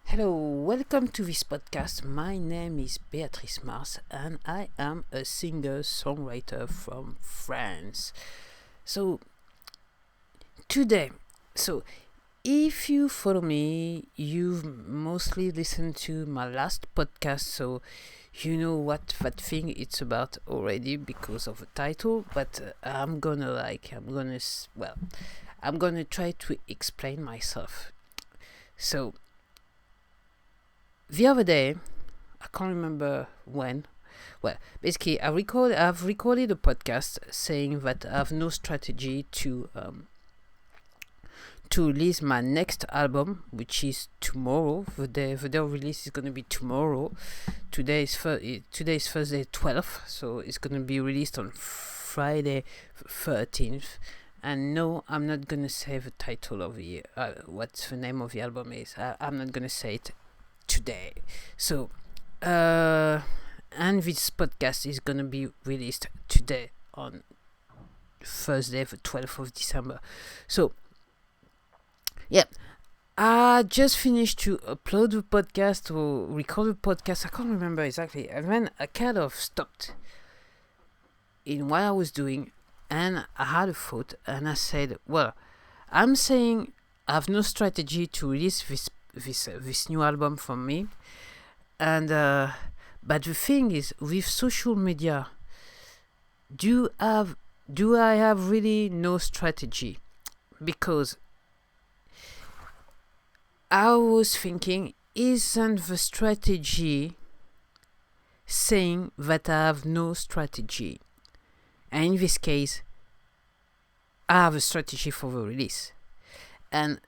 Hello, welcome to this podcast. My name is Beatrice Marse and I am a singer-songwriter from France. So, today, if you follow me, you've mostly listened to my last podcast, so you know what that thing it's about already because of the title, but I'm gonna try to explain myself. So, the other day, I can't remember when. Well, basically, I've recorded a podcast saying that I have no strategy to release my next album, which is tomorrow. The day of release is gonna be tomorrow. Today is Thursday 12th, so it's gonna be released on Friday 13th. And no, I'm not gonna say the title of what the name of the album is. I'm not gonna say it today. So, and this podcast is gonna be released today on Thursday, the 12th of December. So, yeah, I just finished to upload the podcast or record the podcast. I can't remember exactly, and then I kind of stopped in what I was doing, and I had a thought, and I said, "Well, I'm saying I have no strategy to release this new album from me, and but the thing is, with social media, do I have really no strategy? Because I was thinking, isn't the strategy saying that I have no strategy? And in this case, I have a strategy for the release, and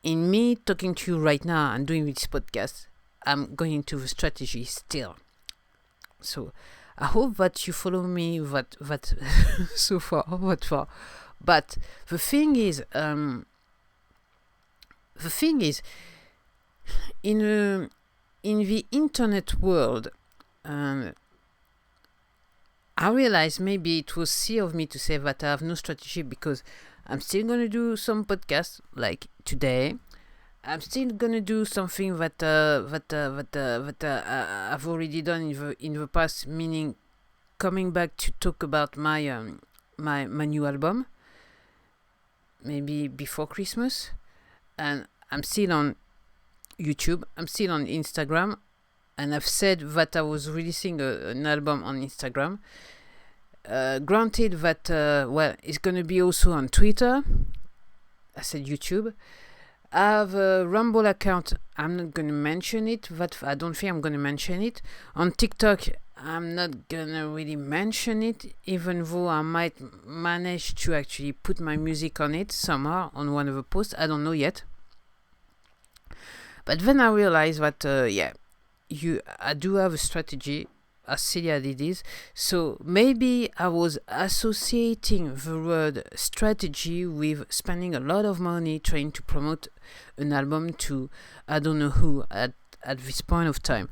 in me talking to you right now and doing this podcast, I'm going into the strategy still. So I hope that you follow me that so far. But the thing is, in the internet world, I realized maybe it was silly of me to say that I have no strategy, because I'm still gonna do some podcasts like today. I'm still gonna do something that I've already done in the past, meaning coming back to talk about my new album, maybe before Christmas. And I'm still on YouTube. I'm still on Instagram, and I've said that I was releasing an album on Instagram. Granted that it's gonna be also on Twitter. I said YouTube. I have a Rumbl account. I'm not gonna mention it. I don't think I'm gonna mention it. On TikTok, I'm not gonna really mention it, even though I might manage to actually put my music on it somehow on one of the posts. I don't know yet. But then I realized that I do have a strategy, as silly as it is. So maybe I was associating the word strategy with spending a lot of money trying to promote an album to I don't know who at this point of time.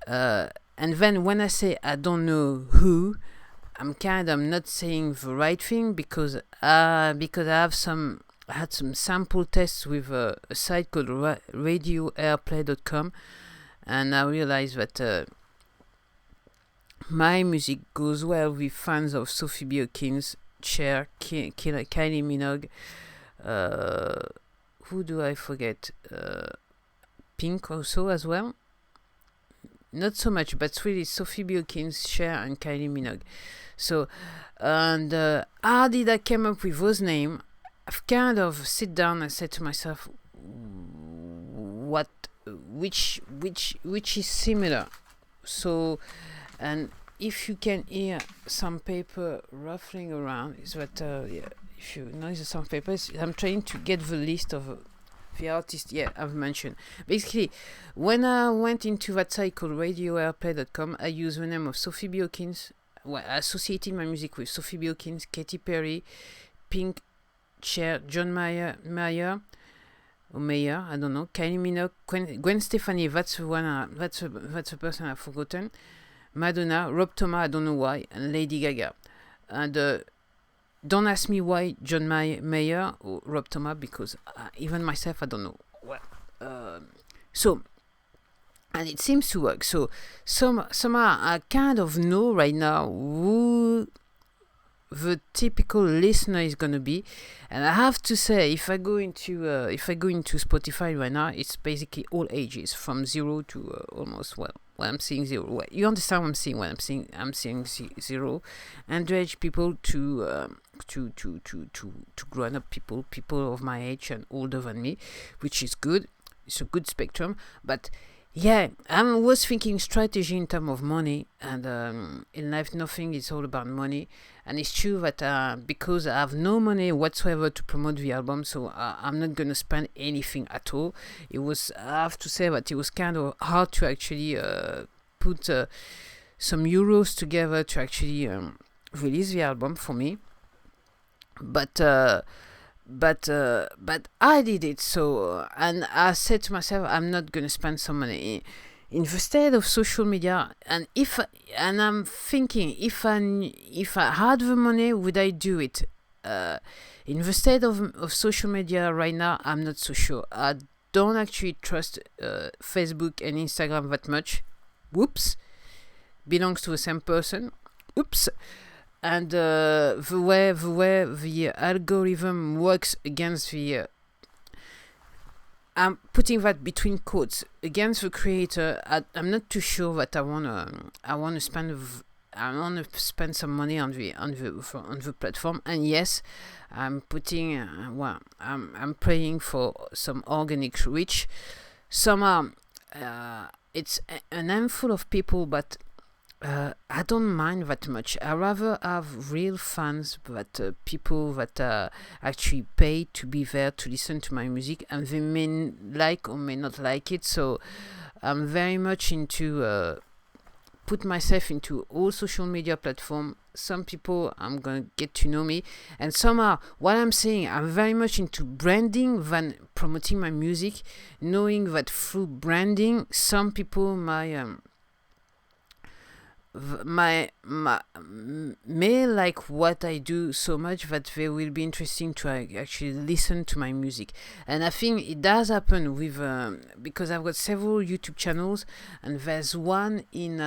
And then when I say I don't know who, I'm not saying the right thing, because I had some sample tests with a site called radioairplay.com, and I realized that my music goes well with fans of Sophie Biokins, Cher, Kylie Minogue. Who do I forget? Pink also as well. Not so much, but it's really Sophie Biokins, Cher, and Kylie Minogue. So, and how did I come up with those names? I've kind of sit down and said to myself, which is similar. So, and if you can hear some paper ruffling around, is that if you notice some papers, I'm trying to get the list of the artists I've mentioned. Basically, when I went into that site called radioairplay.com, I used the name of Sophie Biokins. I associated my music with Sophie Biokins, Katy Perry, Pink, Cher, John Mayer, or Mayer, I don't know, Kylie Minogue, Gwen Stefani. That's the one. That's the person I've forgotten. Madonna, Rob Thomas, I don't know why, and Lady Gaga. And don't ask me why John Mayer or Rob Thomas, because even myself, I don't know. Well, So, and it seems to work. So somehow I kind of know right now who the typical listener is gonna be, and I have to say, if I go into Spotify right now, it's basically all ages, from 0 to almost, well, I'm seeing 0. Well, you understand what I'm seeing when I'm seeing 0, underage people to grown up people of my age and older than me, which is good. It's a good spectrum, but yeah, I was thinking strategy in terms of money, and in life, nothing is all about money. And it's true that because I have no money whatsoever to promote the album, so I'm not gonna spend anything at all. I have to say that it was kind of hard to actually put some euros together to actually release the album for me. But I did it. So, and I said to myself, I'm not gonna spend some money in the state of social media. And I'm thinking, if I had the money, would I do it? In the state of social media right now, I'm not so sure. I don't actually trust Facebook and Instagram that much. Whoops, belongs to the same person. Oops. And the way the algorithm works against the I'm putting that between quotes, against the creator. I'm not too sure that I wanna spend some money on the platform. And yes, I'm putting I'm praying for some organic reach. Somehow it's an handful of people, but I don't mind that much. I rather have real fans, but people that actually pay to be there to listen to my music, and they may like or may not like it. So I'm very much into put myself into all social media platforms. Some people I'm gonna get to know me, and somehow what I'm saying, I'm very much into branding than promoting my music, knowing that through branding, some people may like what I do so much that they will be interesting to actually listen to my music. And I think it does happen with because I've got several YouTube channels, and there's one in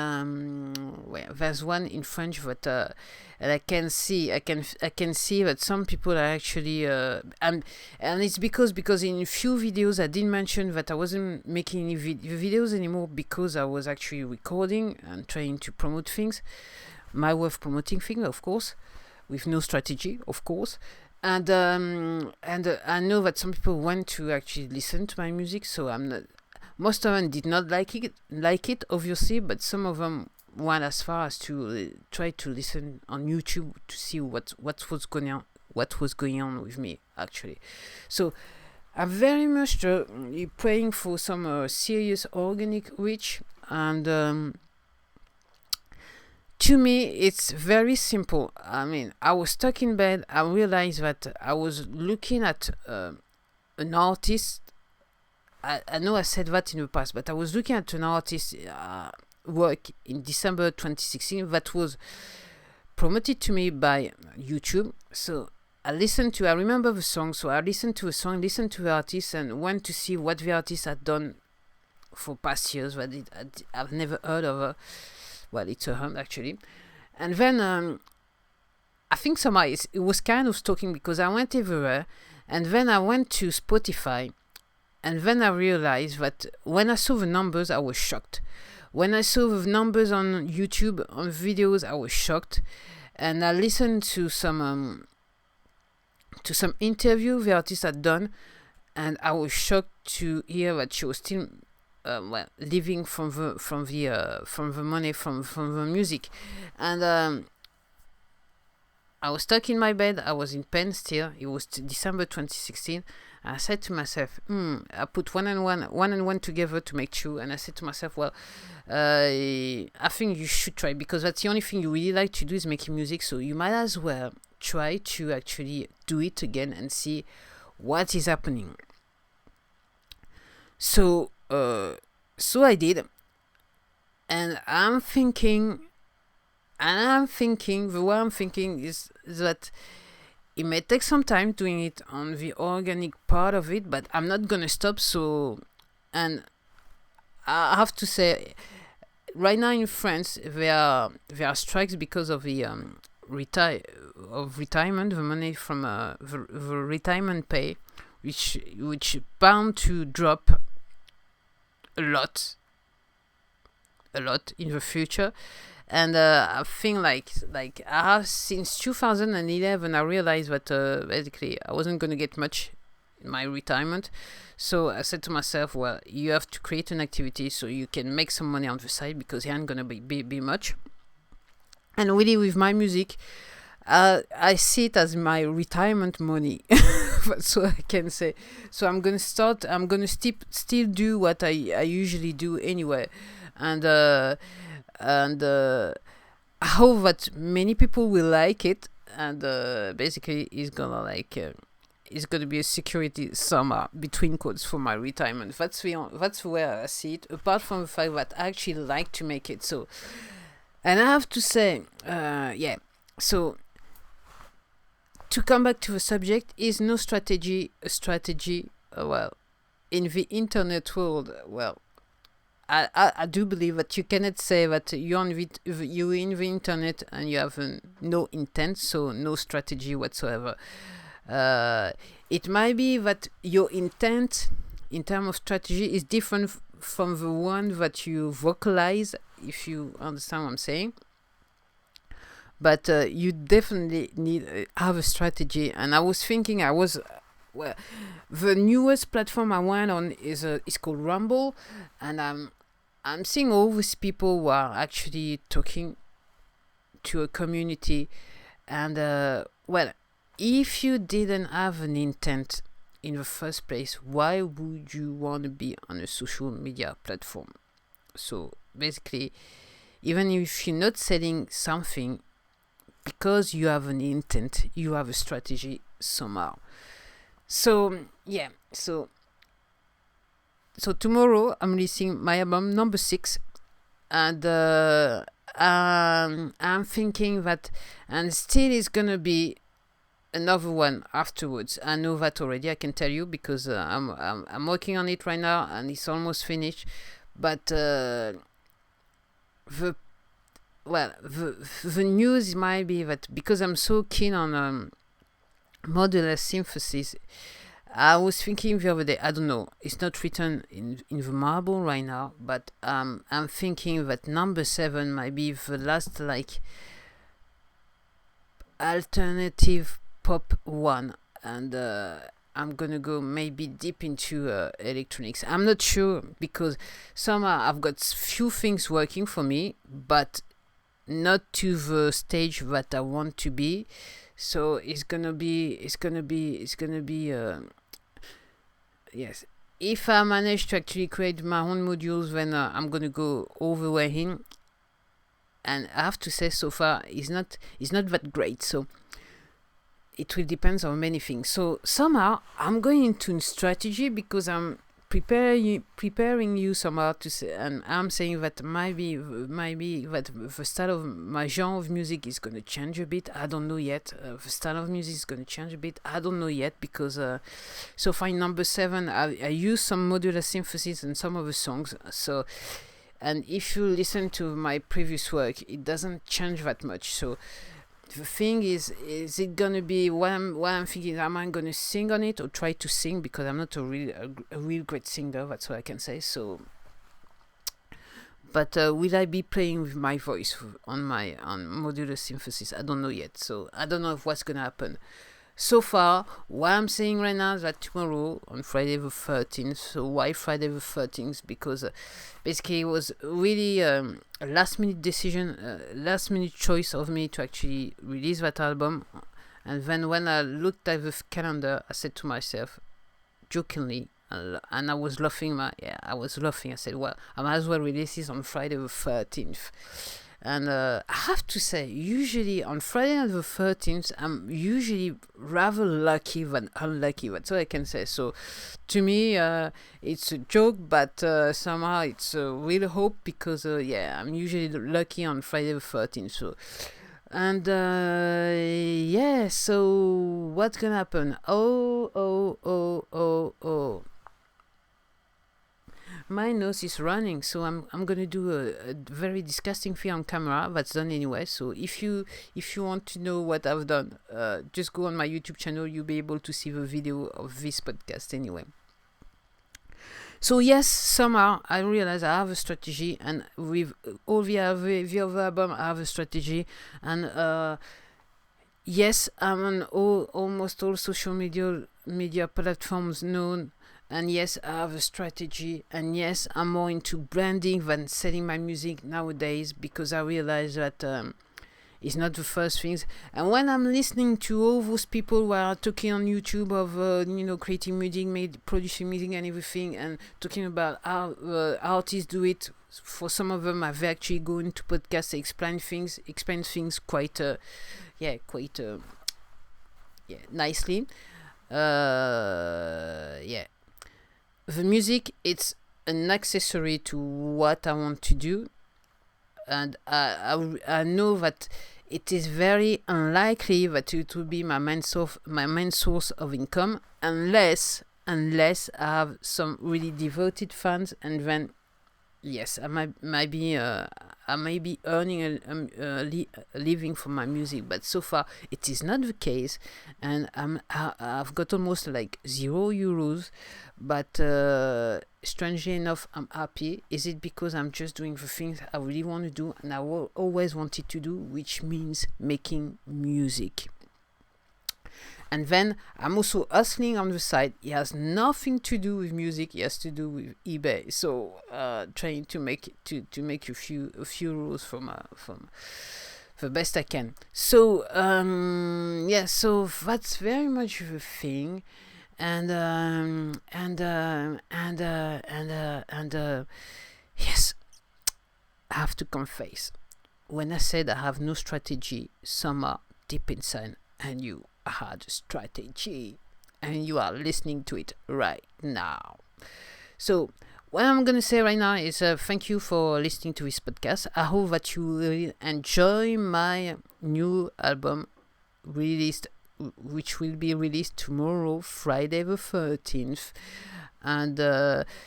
French that and I can see that some people are actually and it's because in a few videos I did mention that I wasn't making any videos anymore, because I was actually recording and trying to promote things, my way of promoting things, of course, with no strategy, of course. And I know that some people want to actually listen to my music, so I'm not. Most of them did not like it, obviously, but some of them went as far as to try to listen on YouTube to see what was going on with me, actually. So I'm very much praying for some serious organic reach, and to me it's very simple. I mean, I was stuck in bed. I realized that I was looking at an artist. I know I said that in the past, but I was looking at an artist work in December 2016 that was promoted to me by YouTube. So I remember the song, so I listened to the song, listened to the artist, and went to see what the artist had done for past years that I've never heard of her. Well, it's a hunt, actually. And then I think somehow it was kind of stalking, because I went everywhere, and then I went to Spotify, and then I realized that when I saw the numbers, I was shocked. When I saw the numbers on YouTube, on videos, I was shocked. And I listened to some interview the artist had done, and I was shocked to hear that she was still living from the money from the music. And I was stuck in my bed. I was in pain still. It was December 2016. I said to myself, I put one and one together to make two. And I said to myself, well, I think you should try, because that's the only thing you really like to do is making music. So you might as well try to actually do it again and see what is happening. So I did. And I'm thinking, the way I'm thinking is that it may take some time doing it on the organic part of it, but I'm not gonna stop. So, and I have to say, right now in France, there are strikes because of the retirement, the money from the retirement pay, which bound to drop a lot, in the future. And I think like I have since 2011, I realized that basically I wasn't gonna get much in my retirement. So I said to myself, well, you have to create an activity so you can make some money on the side, because it ain't gonna be much. And really, with my music, I see it as my retirement money. That's what I can say. So I'm gonna start. I'm gonna still do what I usually do anyway, and I hope that many people will like it. And basically, it's gonna be a security summer between quotes for my retirement. That's where I see it. Apart from the fact that I actually like to make it. So, and I have to say, yeah. So to come back to the subject, is no strategy a strategy? Well, in the internet world, well, I do believe that you cannot say that you're in the internet and you have no intent, so no strategy whatsoever. It might be that your intent in terms of strategy is different from the one that you vocalize, if you understand what I'm saying. But you definitely need have a strategy. And I was thinking, well, the newest platform I went on is called Rumbl, and I'm seeing all these people who are actually talking to a community. And well, if you didn't have an intent in the first place, why would you want to be on a social media platform? So basically, even if you're not selling something, because you have an intent, you have a strategy somehow. So yeah, so tomorrow I'm releasing my album number 6, and I'm thinking that, and still is gonna be another one afterwards. I know that already. I can tell you, because I'm working on it right now and it's almost finished. But the news might be that, because I'm so keen on modular synthesis, I was thinking the other day, I don't know, it's not written in the marble right now, but I'm thinking that number 7 might be the last, like, alternative pop one. And I'm gonna go maybe deep into electronics. I'm not sure, because somehow I've got few things working for me, but not to the stage that I want to be. So it's gonna be yes. If I manage to actually create my own modules, then I'm gonna go all the way in. And I have to say, so far it's not that great. So it will depend on many things. So somehow I'm going into strategy, because I'm preparing you somehow to say, and I'm saying that maybe that the style of my genre of music is going to change a bit. I don't know yet. The style of music is going to change a bit. I don't know yet, because so far in number 7 I use some modular synthesis in some of the songs. So, and if you listen to my previous work, it doesn't change that much. So the thing is it gonna be what I'm thinking? Am I gonna sing on it, or try to sing? Because I'm not a real great singer. That's what I can say. So, but will I be playing with my voice on modular synthesis? I don't know yet. So I don't know what's gonna happen. So far, what I'm saying right now is that tomorrow, on Friday the 13th, so why Friday the 13th? Because basically it was really a last minute decision, last minute choice of me to actually release that album. And then when I looked at the calendar, I said to myself, jokingly, and I was laughing, I said, well, I might as well release this on Friday the 13th. And I have to say, usually on Friday the 13th, I'm usually rather lucky than unlucky. That's all I can say. So to me, it's a joke, but somehow it's a real hope, because I'm usually lucky on Friday the 13th. So, and so what's gonna happen? Oh. my nose is running, so I'm gonna do a very disgusting thing on camera that's done anyway. So if you want to know what I've done, just go on my YouTube channel. You'll be able to see the video of this podcast anyway. So yes, somehow I realize I have a strategy, and with all the other album, I have a strategy, and yes, I'm on almost all social media platforms known, and yes, I have a strategy, and yes, I'm more into branding than selling my music nowadays, because I realize that it's not the first things. And when I'm listening to all those people who are talking on YouTube of creating music, producing music and everything, and talking about how artists do it, for some of them I've actually go into podcasts, explain things quite nicely. The music, it's an accessory to what I want to do, and I know that it is very unlikely that it will be my main source of income, unless I have some really devoted fans, and then yes, I might be earning a living from my music. But so far it is not the case, and I've got almost like €0. But strangely enough, I'm happy. Is it because I'm just doing the things I really want to do, and I always wanted to do, which means making music? And then I'm also hustling on the side. It has nothing to do with music. It has to do with eBay. So trying to make a few rules from the best I can. So so that's very much the thing. And yes, I have to confess, when I said I have no strategy, somehow deep inside, and you had a strategy, and you are listening to it right now. So what I'm gonna say right now is thank you for listening to this podcast. I hope that you will enjoy my new album released, which will be released tomorrow, Friday the 13th. And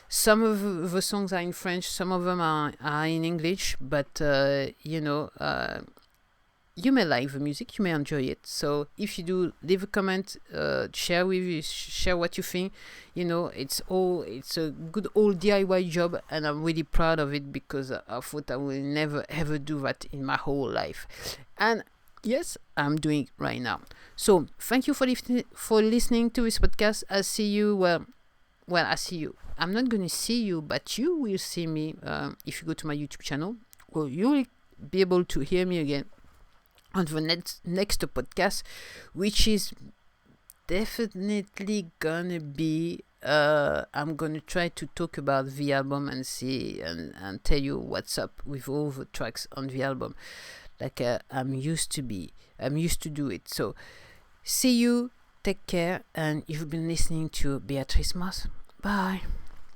some of the songs are in French, some of them are in English, but you may like the music, you may enjoy it. So if you do, leave a comment, share what you think. It's a good old DIY job, and I'm really proud of it, because I thought I will never ever do that in my whole life, and yes, I'm doing it right now. So thank you for listening to this podcast. I see you. I see you. I'm not going to see you, but you will see me if you go to my YouTube channel. Well, you will be able to hear me again on the next podcast, which is definitely gonna be I'm gonna try to talk about the album and see and tell you what's up with all the tracks on the album, like I'm used to do it. So see you, take care, and you've been listening to Beatrice Marse. Bye.